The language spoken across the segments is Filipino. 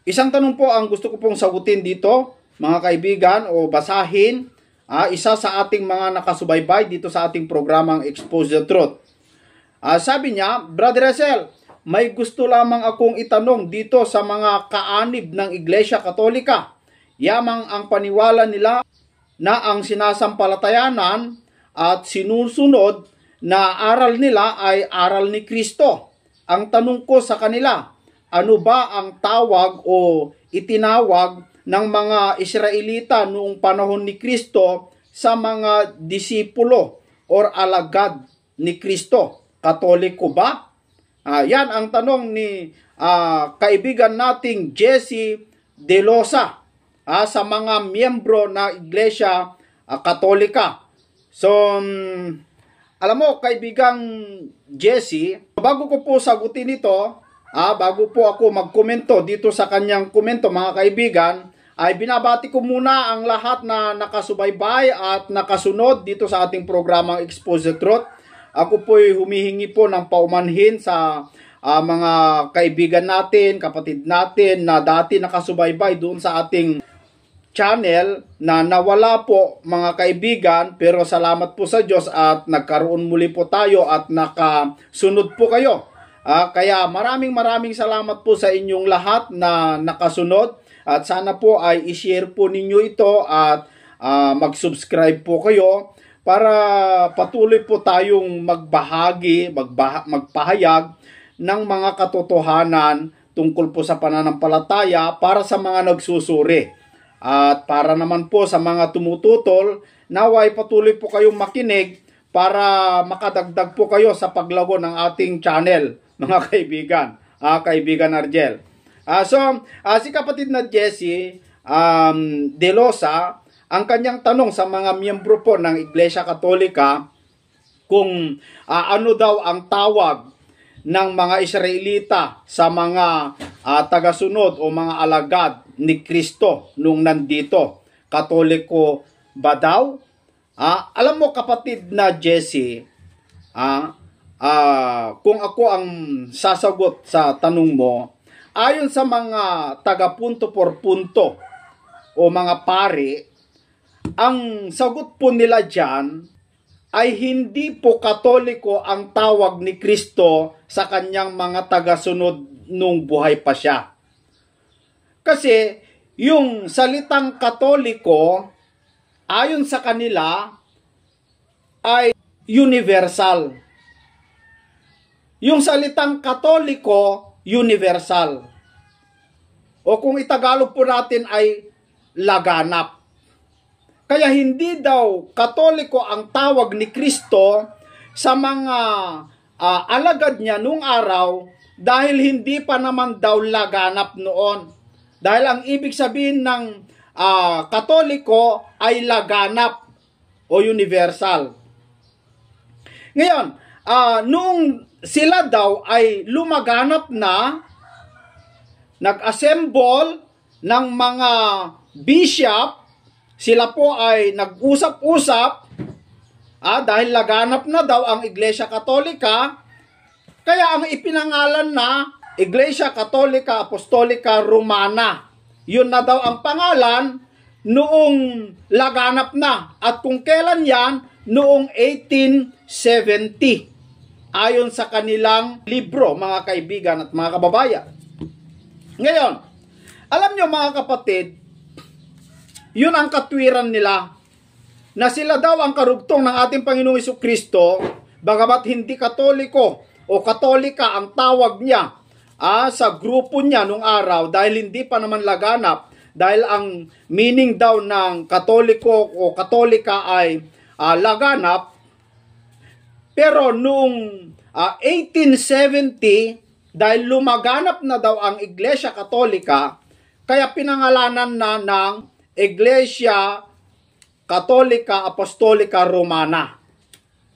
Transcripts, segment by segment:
Isang tanong po ang gusto ko pong sagutin dito, mga kaibigan, o basahin, isa sa ating mga nakasubaybay dito sa ating programang Expose the Truth. Sabi niya, Brother Russell, may gusto lamang akong itanong dito sa mga kaanib ng Iglesia Katolika. Yamang ang paniwala nila na ang sinasampalatayanan at sinusunod na aral nila ay aral ni Kristo. Ang tanong ko sa kanila, ano ba ang tawag o itinawag ng mga Israelita noong panahon ni Kristo sa mga disipulo or alagad ni Kristo? Katoliko ba? Yan ang tanong ni kaibigan nating Jesse Delosa sa mga miyembro na Iglesia Katolika. So, alam mo, kaibigang Jesse, bago ko po sagutin ito, bago po ako magkomento dito sa kanyang komento, mga kaibigan, ay binabati ko muna ang lahat na nakasubaybay at nakasunod dito sa ating programang Expose the Truth. Ako po'y humihingi po ng paumanhin sa mga kaibigan natin, kapatid natin na dati nakasubaybay doon sa ating channel na nawala po, mga kaibigan, pero salamat po sa Diyos at nagkaroon muli po tayo at nakasunod po kayo. Kaya maraming salamat po sa inyong lahat na nakasunod at sana po ay i-share po ninyo ito at mag-subscribe po kayo para patuloy po tayong magpahayag ng mga katotohanan tungkol po sa pananampalataya para sa mga nagsusuri. At para naman po sa mga tumututol, naway patuloy po kayong makinig para makadagdag po kayo sa paglago ng ating channel, mga kaibigan, kaibigan Argel. Si kapatid na Jesse Delosa, ang kanyang tanong sa mga miyembro po ng Iglesia Katolika kung ano daw ang tawag ng mga Israelita sa mga tagasunod o mga alagad ni Kristo nung nandito. Katoliko ba daw? Alam mo, kapatid na Jesse, kung ako ang sasagot sa tanong mo, ayon sa mga taga-punto por punto o mga pari, ang sagot po nila dyan ay hindi po Katoliko ang tawag ni Kristo sa kanyang mga tagasunod nung buhay pa siya. Kasi yung salitang Katoliko, ayon sa kanila, ay universal. Yung salitang Katoliko, universal. O kung itagalog po natin ay laganap. Kaya hindi daw Katoliko ang tawag ni Kristo sa mga alagad niya nung araw dahil hindi pa naman daw laganap noon. Dahil ang ibig sabihin ng Katoliko ay laganap o universal. Ngayon, nung sila daw ay lumaganap na, nag-assemble ng mga bishop, sila po ay nag-usap-usap dahil laganap na daw ang Iglesia Katolika, kaya ang ipinangalan na Iglesia Katolika Apostolika Romana. Yun na daw ang pangalan noong laganap na. At kung kailan yan, noong 1870. Ayon sa kanilang libro, mga kaibigan at mga kababayan. Ngayon, alam nyo mga kapatid, yun ang katwiran nila na sila daw ang karugtong ng ating Panginoong Jesucristo, bagamat hindi Katoliko o Katolika ang tawag niya sa grupo niya nung araw dahil hindi pa naman laganap, dahil ang meaning daw ng Katoliko o Katolika ay laganap. Pero noong 1870, dahil lumaganap na daw ang Iglesia Katolika, kaya pinangalanan na ng Iglesia Katolika Apostolika Romana.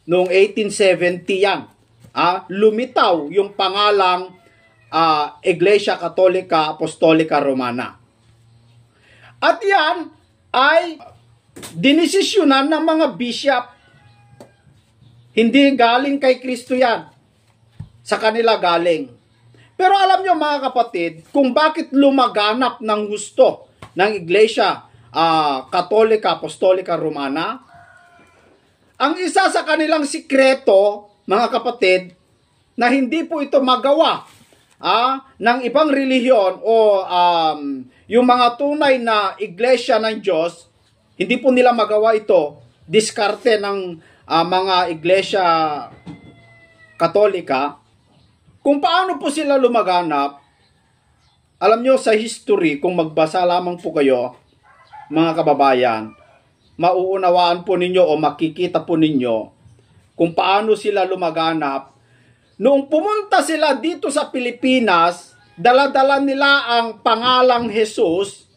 Noong 1870 yan. Lumitaw yung pangalang Iglesia Katolika Apostolika Romana. At yan ay dinesisyonan ng mga bishop. Hindi galing kay Kristo yan. Sa kanila galing. Pero alam nyo mga kapatid, kung bakit lumaganap ng husto ng Iglesia Katolika, Apostolika, Romana, ang isa sa kanilang sikreto, mga kapatid, na hindi po ito magawa ng ibang relihiyon o yung mga tunay na Iglesia ng Diyos, hindi po nila magawa ito, diskarte ng mga Iglesia Katolika. Kung paano po sila lumaganap, alam nyo sa history, kung magbasa lamang po kayo, mga kababayan, mauunawaan po ninyo o makikita po ninyo kung paano sila lumaganap. Noong pumunta sila dito sa Pilipinas, dala-dala nila ang pangalang Jesus,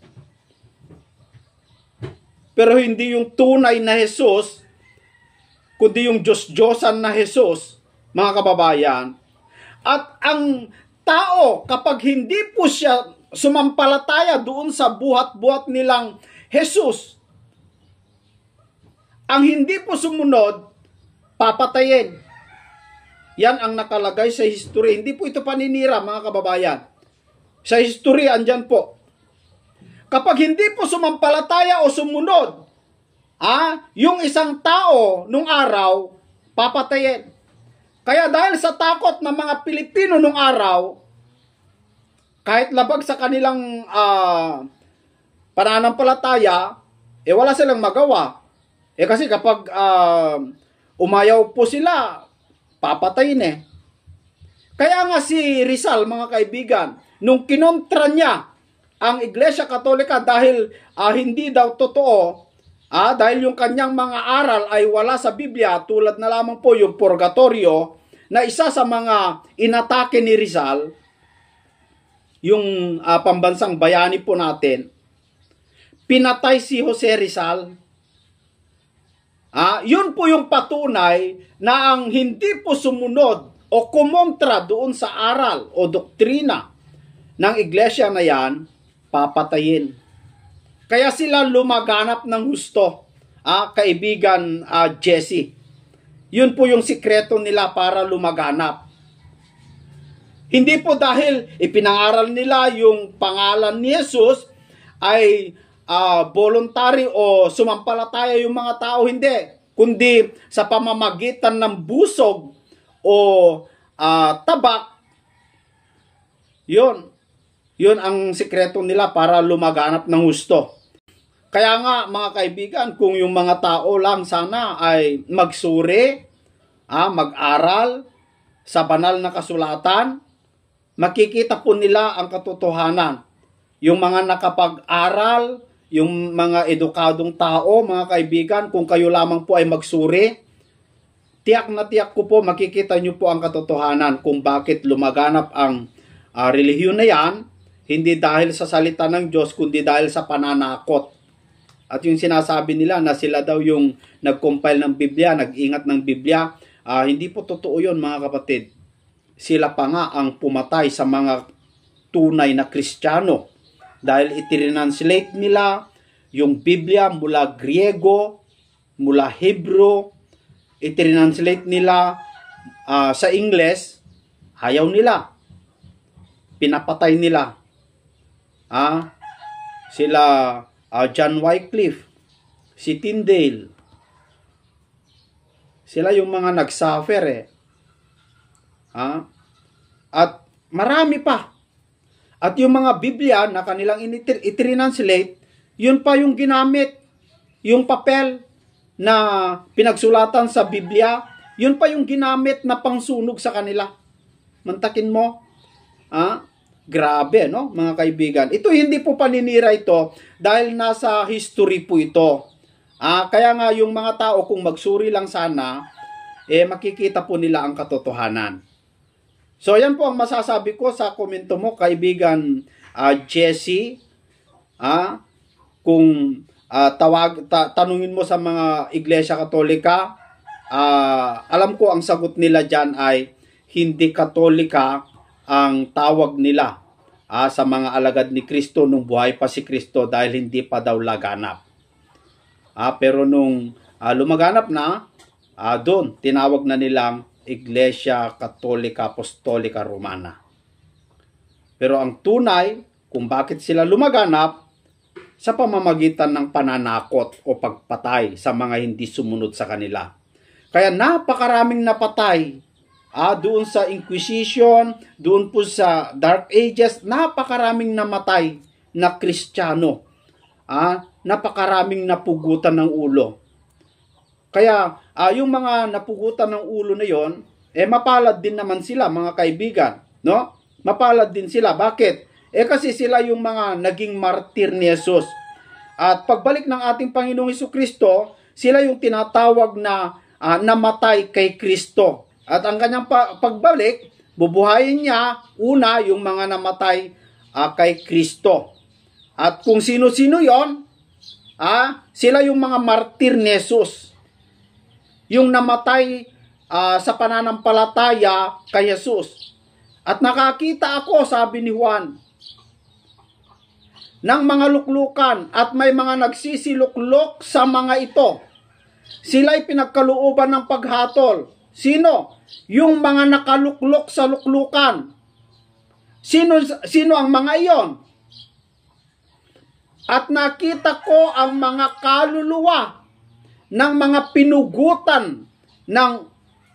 pero hindi yung tunay na Jesus, kundi yung Diyos-Diyosan na Jesus, mga kababayan. At ang tao, kapag hindi po siya sumampalataya doon sa buhat-buhat nilang Jesus, ang hindi po sumunod, papatayin. Yan ang nakalagay sa history. Hindi po ito paninira, mga kababayan. Sa history, andyan po. Kapag hindi po sumampalataya o sumunod, yung isang tao nung araw, papatayin. Kaya dahil sa takot ng mga Pilipino nung araw, kahit labag sa kanilang pananampalataya, wala silang magawa. Kasi kapag umayaw po sila, papatayin Kaya nga si Rizal, mga kaibigan, nung kinontra niya ang Iglesia Katolika dahil hindi daw totoo, dahil yung kanyang mga aral ay wala sa Biblia, tulad na lamang po yung purgatorio, na isa sa mga inatake ni Rizal, yung pambansang bayani po natin, pinatay si Jose Rizal. Yun po yung patunay na ang hindi po sumunod o kumontra doon sa aral o doktrina ng iglesia na yan, papatayin. Kaya sila lumaganap ng husto, kaibigan Jesse. Yun po yung sikreto nila para lumaganap. Hindi po dahil ipinangaral nila yung pangalan ni Jesus ay voluntary o sumampalataya yung mga tao, hindi. Kundi sa pamamagitan ng busog o tabak, yun ang sikreto nila para lumaganap ng husto. Kaya nga mga kaibigan, kung yung mga tao lang sana ay magsuri, mag-aral sa banal na kasulatan, makikita po nila ang katotohanan. Yung mga nakapag-aral, yung mga edukadong tao, mga kaibigan, kung kayo lamang po ay magsuri, tiyak na tiyak ko po, makikita nyo po ang katotohanan kung bakit lumaganap ang relihiyon na yan, hindi dahil sa salita ng Diyos, kundi dahil sa pananakot. At yung sinasabi nila na sila daw yung nag-compile ng Biblia, nag-ingat ng Biblia, hindi po totoo yun, mga kapatid. Sila pa nga ang pumatay sa mga tunay na Kristiyano. Dahil itirinanslate nila yung Biblia mula Griego, mula Hebrew, itirinanslate nila sa Ingles, ayaw nila. Pinapatay nila. Sila John Wycliffe, si Tyndale, sila yung mga nagsuffer At marami pa. At yung mga Biblia na kanilang itrinanslate, yun pa yung ginamit. Yung papel na pinagsulatan sa Biblia, yun pa yung ginamit na pangsunog sa kanila. Mantakin mo. Grabe, no, mga kaibigan. Ito hindi po paninira ito dahil nasa history po ito. Kaya nga yung mga tao kung magsuri lang sana, makikita po nila ang katotohanan. So, yan po ang masasabi ko sa komento mo, kaibigan Jesse. Kung tanungin mo sa mga Iglesia Katolika, alam ko ang sagot nila dyan ay hindi Katolika ang tawag nila sa mga alagad ni Kristo nung buhay pa si Kristo dahil hindi pa daw laganap. Pero nung lumaganap na, doon tinawag na nilang Iglesia Katolika Apostolika Romana. Pero ang tunay, kung bakit sila lumaganap, sa pamamagitan ng pananakot o pagpatay sa mga hindi sumunod sa kanila. Kaya napakaraming napatay. Doon sa Inquisition, doon po sa Dark Ages, napakaraming namatay na Kristiyano. Napakaraming napugutan ng ulo. Kaya yung mga napugutan ng ulo na yon, mapalad din naman sila, mga kaibigan, no? Mapalad din sila. Bakit? Kasi sila yung mga naging martir ni Jesus. At pagbalik ng ating Panginoong Hesukristo, sila yung tinatawag na namatay kay Kristo. At ang kanyang pagbalik, bubuhayin niya una yung mga namatay kay Kristo. At kung sino-sino yon, sila yung mga martir ni Jesus. Yung namatay sa pananampalataya kay Jesus. At nakakita ako, sabi ni Juan, ng mga luklukan at may mga nagsisiluklok sa mga ito. Sila'y pinagkalooban ng paghatol. Sino? Yung mga nakaluklok sa luklukan. Sino ang mga iyon? At nakita ko ang mga kaluluwa ng mga pinugutan ng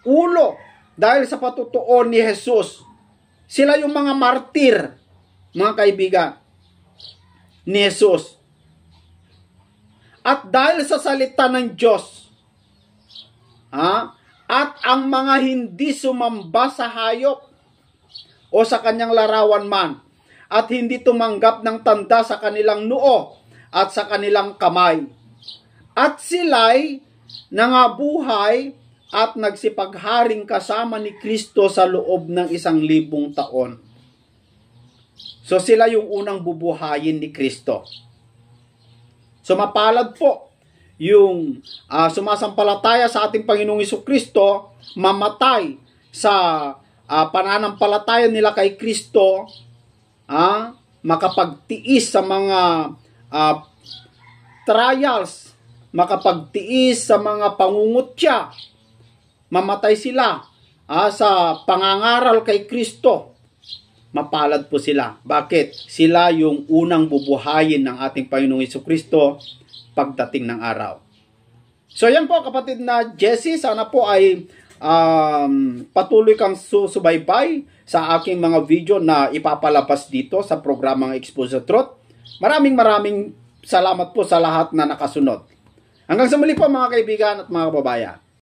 ulo dahil sa patutuo ni Jesus. Sila yung mga martir, mga kaibigan, ni Jesus. At dahil sa salita ng Diyos, at ang mga hindi sumamba sa hayop o sa kanyang larawan man, at hindi tumanggap ng tanda sa kanilang noo at sa kanilang kamay. At sila'y nangabuhay at nagsipagharing kasama ni Kristo sa loob ng 1,000 taon. So sila yung unang bubuhayin ni Kristo. So mapalad po yung sumasampalataya sa ating Panginoong Hesukristo, mamatay sa pananampalataya nila kay Kristo, makapagtiis sa mga trials, makapagtiis sa mga pangungutya, mamatay sila sa pangangaral kay Kristo. Mapalad po sila. Bakit? Sila yung unang bubuhayin ng ating Panginoong Hesukristo pagdating ng araw. So yan po, kapatid na Jesse, sana po ay patuloy kang susubaybay sa aking mga video na ipapalabas dito sa programang Expose the Truth. Maraming salamat po sa lahat na nakasunod. Hanggang sa muli po, mga kaibigan at mga kababayan.